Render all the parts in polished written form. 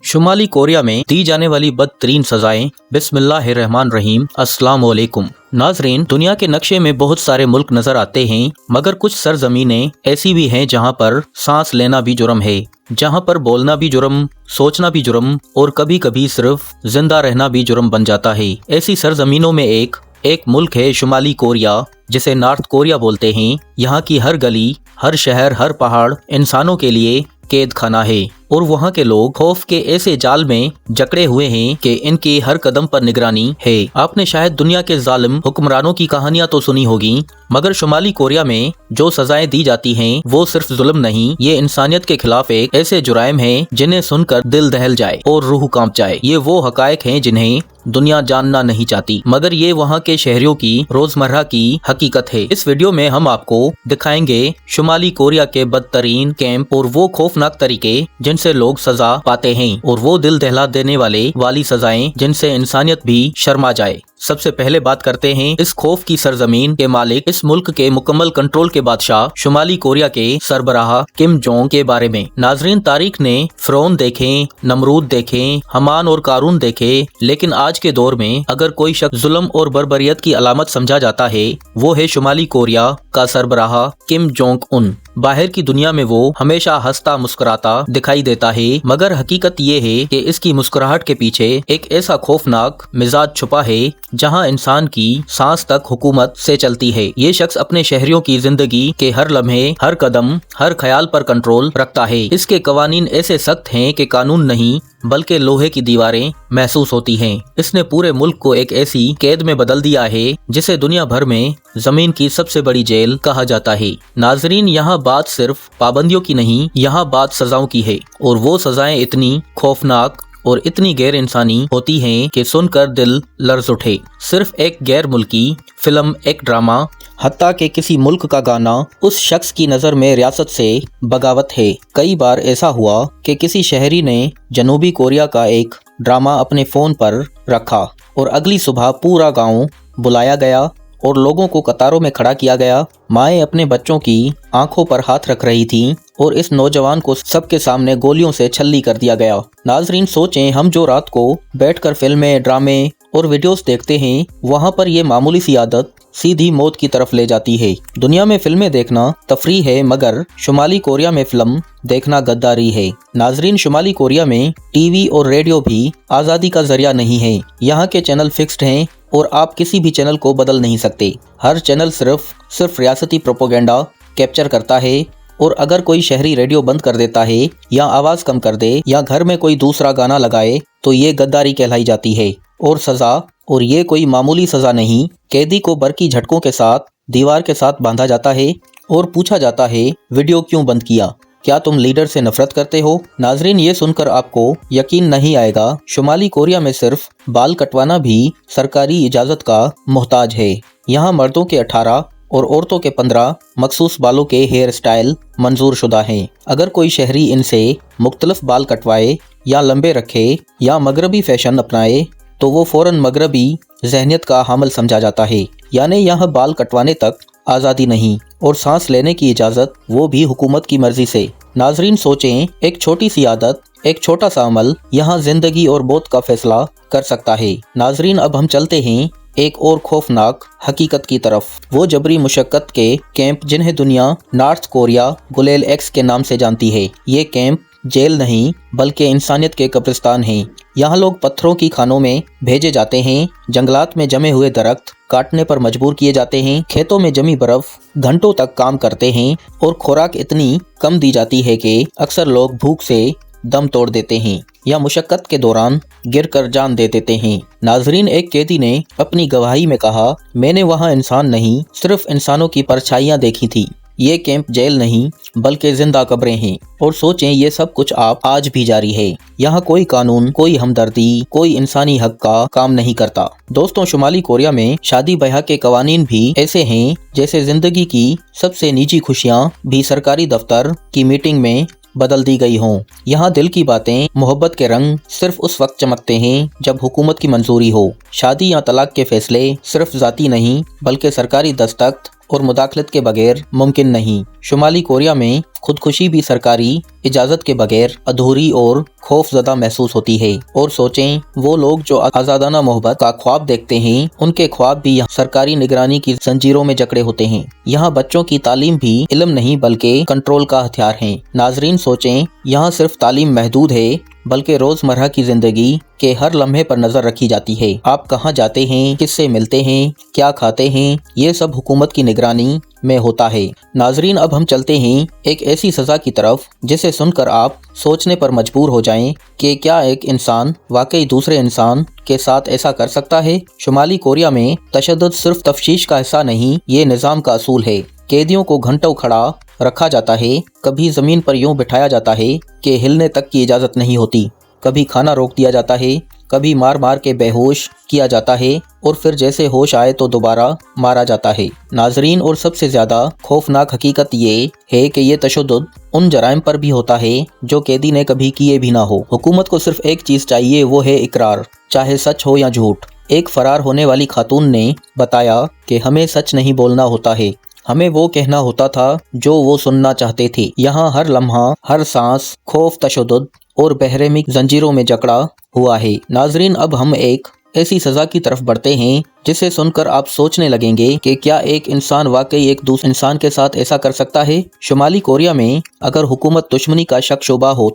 शुमाली Korea में दी जाने वाली बदतरीन सजाएं। बिस्मिल्लाहिर्रहमानिर्रहीम। अस्सलाम वालेकुम नाजरीन, दुनिया के नक्शे में बहुत सारे मुल्क नजर आते हैं, मगर कुछ सरजमीनें ऐसी भी हैं जहां पर सांस लेना भी जुर्म है, जहां पर बोलना भी जुर्म, सोचना भी जुर्म और कभी कभी सिर्फ जिंदा रहना भी जुर्म बन जाता है। ऐसी सरजमीनों में एक मुल्क है शुमाली कोरिया, जिसे नॉर्थ कोरिया बोलते हैं। यहाँ की हर गली, हर शहर, हर पहाड़ इंसानों के लिए कैद खाना है और वहाँ के लोग खौफ के ऐसे जाल में जकड़े हुए हैं कि इनके हर कदम पर निगरानी है। आपने शायद दुनिया के जालिम हुक्मरानों की कहानियां तो सुनी होगी, मगर शुमाली कोरिया में जो सजाएं दी जाती हैं वो सिर्फ जुल्म नहीं, ये इंसानियत के खिलाफ एक ऐसे जुराइम हैं जिन्हें सुनकर दिल दहल जाए और रूह कांप जाए। ये वो हकायक हैं जिन्हें दुनिया जानना नहीं चाहती, मगर ये वहाँ के शहरियों की रोजमर्रा की हकीकत है। इस वीडियो में हम आपको दिखाएंगे शुमाली कोरिया के बदतरीन कैंप और वो खौफनाक तरीके जिनसे लोग सजा पाते हैं, और वो दिल दहला देने वाली सजाएं जिनसे इंसानियत भी शर्मा जाए। सबसे पहले बात करते हैं इस खौफ की सरजमीन के मालिक, इस मुल्क के मुकम्मल कंट्रोल के बादशाह शुमाली कोरिया के सरबराह किम जोंग के बारे में। नाजरीन, तारीख ने फिरौन देखें, नमरूद देखें, हमान और कारून देखे, लेकिन आज के दौर में अगर कोई शख्स जुल्म और बर्बरियत की अलामत समझा जाता है वो है शुमाली कोरिया का सरबराह किम जोंग उन। बाहर की दुनिया में वो हमेशा हंसता मुस्कुराता दिखाई देता है, मगर हकीकत ये है कि इसकी मुस्कुराहट के पीछे एक ऐसा खौफनाक मिजाज छुपा है जहां इंसान की सांस तक हुकूमत से चलती है। ये शख्स अपने शहरियों की जिंदगी के हर लम्हे, हर कदम, हर ख्याल पर कंट्रोल रखता है। इसके कवानीन ऐसे सख्त हैं कि कानून नहीं बल्कि लोहे की दीवारें महसूस होती हैं। इसने पूरे मुल्क को एक ऐसी कैद में बदल दिया है जिसे दुनिया भर में जमीन की सबसे बड़ी जेल कहा जाता है। नाजरीन, यहाँ बात सिर्फ पाबंदियों की नहीं, यहाँ बात सजाओं की है, और वो सजाएं इतनी खौफनाक और इतनी गैर इंसानी होती हैं कि सुनकर दिल लर्ज उठे। सिर्फ एक गैर मुल्की फिल्म, एक ड्रामा, हत्ता के किसी मुल्क का गाना उस शख्स की नज़र में रियासत से बगावत है। कई बार ऐसा हुआ कि किसी शहरी ने जनूबी कोरिया का एक ड्रामा अपने फ़ोन पर रखा और अगली सुबह पूरा गांव बुलाया गया और लोगों को कतारों में खड़ा किया गया। माएँ अपने बच्चों की आंखों पर हाथ रख रही थीं और इस नौजवान को सबके सामने गोलियों से छल्ली कर दिया गया। नाजरीन, सोचें, हम जो रात को बैठकर फिल्में, ड्रामे और वीडियोस देखते हैं, वहाँ पर ये मामूली सी आदत सीधी मौत की तरफ ले जाती है। दुनिया में फिल्में देखना तफरीह है, मगर शुमाली कोरिया में फिल्म देखना गद्दारी है। नाजरीन, शुमाली कोरिया में टीवी और रेडियो भी आज़ादी का जरिया नहीं है। यहाँ के चैनल फिक्स्ड हैं और आप किसी भी चैनल को बदल नहीं सकते। हर चैनल सिर्फ रियासती प्रोपोगेंडा कैप्चर करता है, और अगर कोई शहरी रेडियो बंद कर देता है या आवाज़ कम कर दे या घर में कोई दूसरा गाना लगाए तो ये गद्दारी कहलाई जाती है। और सज़ा, और ये कोई मामूली सज़ा नहीं, कैदी को बरकी झटकों के साथ दीवार के साथ बांधा जाता है और पूछा जाता है वीडियो क्यों बंद किया, क्या तुम लीडर से नफरत करते हो? नाजरीन, ये सुनकर आपको यकीन नहीं आएगा, शुमाली कोरिया में सिर्फ बाल कटवाना भी सरकारी इजाज़त का मोहताज है। यहाँ मर्दों के 18 और औरतों के 15 मखसूस बालों के हेयर स्टाइल मंजूर शुदा हैं। अगर कोई शहरी इनसे मुख्तलिफ बाल कटवाए या लंबे रखे या मगरबी फैशन अपनाए तो वो फ़ौरन मगरबी जहनियत का हामिल समझा जाता है। यानी यहाँ बाल कटवाने तक आज़ादी नहीं और सांस लेने की इजाज़त वो भी हुकूमत की मर्जी से। नाजरीन, सोचें, एक छोटी सी आदत, एक छोटा सा अमल यहाँ जिंदगी और मौत का फैसला कर सकता है। नाजरीन, अब हम चलते हैं एक और खौफनाक हकीकत की तरफ, वो जबरी मुशक्कत के कैंप जिन्हें दुनिया नॉर्थ कोरिया गुलेल एक्स के नाम से जानती है। ये कैंप जेल नहीं बल्कि इंसानियत के कब्रिस्तान हैं। यहाँ लोग पत्थरों की खानों में भेजे जाते हैं, जंगलात में जमे हुए दरख्त काटने पर मजबूर किए जाते हैं, खेतों में जमी बर्फ घंटों तक काम करते हैं और खुराक इतनी कम दी जाती है कि अक्सर लोग भूख से दम तोड़ देते हैं या मुशक्कत के दौरान गिरकर जान दे देते हैं। नाजरीन, एक कैदी ने अपनी गवाही में कहा, मैंने वहाँ इंसान नहीं सिर्फ इंसानों की परछाइयाँ देखी थी। ये कैंप जेल नहीं बल्कि जिंदा कब्रें हैं। और सोचें, ये सब कुछ आज भी जारी है। यहाँ कोई कानून, कोई हमदर्दी, कोई इंसानी हक का काम नहीं करता। दोस्तों, शुमाली कोरिया में शादी ब्याह के कवानीन भी ऐसे हैं जैसे जिंदगी की सबसे निजी खुशियाँ भी सरकारी दफ्तर की मीटिंग में बदल दी गई हों। यहाँ दिल की बातें, मोहब्बत के रंग सिर्फ उस वक्त चमकते हैं जब हुकूमत की मंजूरी हो। शादी या तलाक के फैसले सिर्फ जाती नहीं बल्कि सरकारी दस्तखत और मुदाखलत के बगैर मुमकिन नहीं। शुमाली कोरिया में खुदकुशी भी सरकारी इजाज़त के बगैर अधूरी और खौफजदा महसूस होती है। और सोचें, वो लोग जो आज़ादाना मोहब्बत का ख्वाब देखते हैं, उनके ख्वाब भी सरकारी निगरानी की जंजीरों में जकड़े होते हैं। यहाँ बच्चों की तालीम भी इल्म नहीं बल्कि कंट्रोल का हथियार है। नाजरीन सोचें, यहाँ सिर्फ तालीम महदूद है बल्कि रोजमर्रा की जिंदगी के हर लम्हे पर नजर रखी जाती है। आप कहाँ जाते हैं, किससे मिलते हैं, क्या खाते हैं, ये सब हुकूमत की निगरानी में होता है। नाजरीन, अब हम चलते हैं एक ऐसी सज़ा की तरफ जिसे सुनकर आप सोचने पर मजबूर हो जाएं कि क्या एक इंसान वाकई दूसरे इंसान के साथ ऐसा कर सकता है। शुमाली कोरिया में तशद्दुद सिर्फ तफ्तीश का हिस्सा नहीं, ये निज़ाम का असूल है। कैदियों को घंटों खड़ा रखा जाता है, कभी ज़मीन पर यूं बिठाया जाता है कि हिलने तक की इजाज़त नहीं होती, कभी खाना रोक दिया जाता है, कभी मार मार के बेहोश किया जाता है और फिर जैसे होश आए तो दोबारा मारा जाता है। नाजरीन, और सबसे ज़्यादा खौफनाक हकीकत ये है कि ये तशद्दुद उन जराइम पर भी होता है जो कैदी ने कभी किए भी ना हो। हुकूमत को सिर्फ एक चीज़ चाहिए, वो है इकरार, चाहे सच हो या झूठ। एक फरार होने वाली खातून ने बताया कि हमें सच नहीं बोलना होता है, हमें वो कहना होता था जो वो सुनना चाहते थे। यहाँ हर लम्हा, हर सांस खौफ, तशद्दुद और बेरहमी जंजीरों में जकड़ा हुआ है। नाजरीन, अब हम एक ऐसी सज़ा की तरफ बढ़ते हैं जिसे सुनकर आप सोचने लगेंगे कि क्या एक इंसान वाकई एक दूसरे इंसान के साथ ऐसा कर सकता है। शुमाली कोरिया में अगर हुकूमत दुश्मनी का शक शुबा हो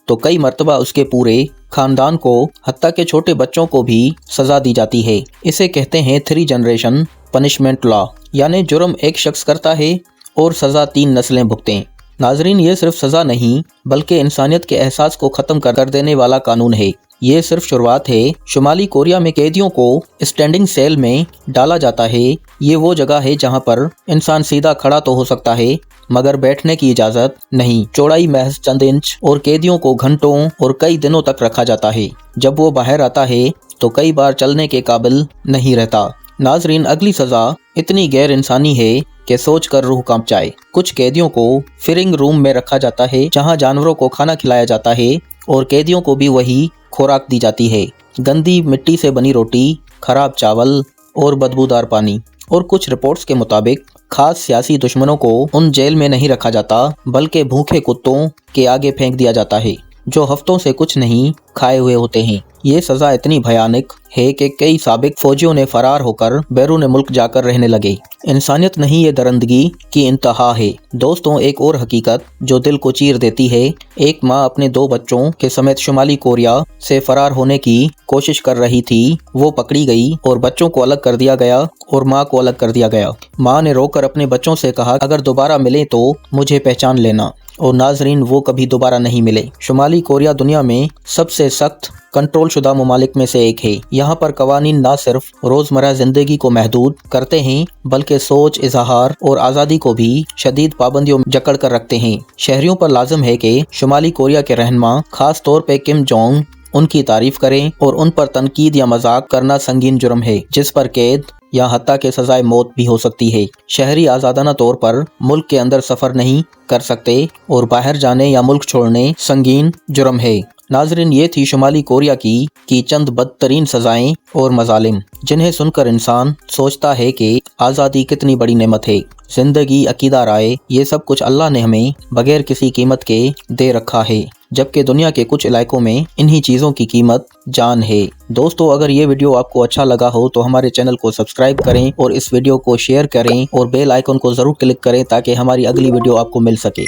तो कई मरतबा उसके पूरे खानदान को, हत्ता के छोटे बच्चों को भी सज़ा दी जाती है। इसे कहते हैं 3 जनरेशन पनिशमेंट लॉ, यानी जुर्म एक शख्स करता है और सज़ा 3 नस्लें भुगतें। नाजरीन, ये सिर्फ सज़ा नहीं बल्कि इंसानियत के एहसास को ख़त्म कर देने वाला कानून है। ये सिर्फ शुरुआत है। शुमाली कोरिया में कैदियों को स्टैंडिंग सेल में डाला जाता है। ये वो जगह है जहाँ पर इंसान सीधा खड़ा तो हो सकता है मगर बैठने की इजाज़त नहीं। चौड़ाई महज चंद इंच और कैदियों को घंटों और कई दिनों तक रखा जाता है। जब वो बाहर आता है तो कई बार चलने के काबिल नहीं रहता। नाजरीन, अगली सज़ा इतनी गैर इंसानी है कि सोच कर रूह कांप जाए। कुछ कैदियों को फिरिंग रूम में रखा जाता है जहां जानवरों को खाना खिलाया जाता है और कैदियों को भी वही खुराक दी जाती है। गंदी मिट्टी से बनी रोटी, खराब चावल और बदबूदार पानी। और कुछ रिपोर्ट्स के मुताबिक खास सियासी दुश्मनों को उन जेल में नहीं रखा जाता बल्कि भूखे कुत्तों के आगे फेंक दिया जाता है जो हफ्तों से कुछ नहीं खाए हुए होते हैं। ये सज़ा इतनी भयानक है कि कई साबिक फौजियों ने फरार होकर बैरून मुल्क जाकर रहने लगे। इंसानियत नहीं, ये दरिंदगी की इंतहा है। दोस्तों, एक और हकीकत जो दिल को चीर देती है, एक माँ अपने 2 बच्चों के समेत शुमाली कोरिया से फरार होने की कोशिश कर रही थी। वो पकड़ी गई और बच्चों को अलग कर दिया गया और माँ को अलग कर दिया गया। माँ ने रोकर अपने बच्चों से कहा, अगर दोबारा मिले तो मुझे पहचान लेना। और नाजरीन, वो कभी दोबारा नहीं मिले। शुमाली कोरिया दुनिया में सबसे सख्त कंट्रोल शुदा ममालिक में से एक है। यहाँ पर कवानीन ना सिर्फ रोजमर्रा जिंदगी को महदूद करते हैं बल्कि सोच, इजहार और आज़ादी को भी शदीद पाबंदियों में जकड़ कर रखते हैं। शहरियों पर लाजिम है कि शुमाली कोरिया के रहनुमा, खास तौर पे किम जोंग, उनकी तारीफ करें और उन पर तनकीद या मजाक करना संगीन जुर्म है जिस पर कैद या हत्या के सजाए मौत भी हो सकती है। शहरी आज़ादाना तौर पर मुल्क के अंदर सफ़र नहीं कर सकते और बाहर जाने या मुल्क छोड़ने संगीन जुर्म है। नाजरीन, ये थी शुमाली कोरिया की चंद बदतरीन सजाएं और मजालिम जिन्हें सुनकर इंसान सोचता है कि आज़ादी कितनी बड़ी नेमत है। जिंदगी, अकीदा, राय, ये सब कुछ अल्लाह ने हमें बगैर किसी कीमत के दे रखा है, जबकि दुनिया के कुछ इलाकों में इन्हीं चीज़ों की कीमत जान है। दोस्तों, अगर ये वीडियो आपको अच्छा लगा हो तो हमारे चैनल को सब्सक्राइब करें और इस वीडियो को शेयर करें और बेल आइकन को ज़रूर क्लिक करें ताकि हमारी अगली वीडियो आपको मिल सके।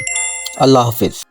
अल्लाह हाफिज़।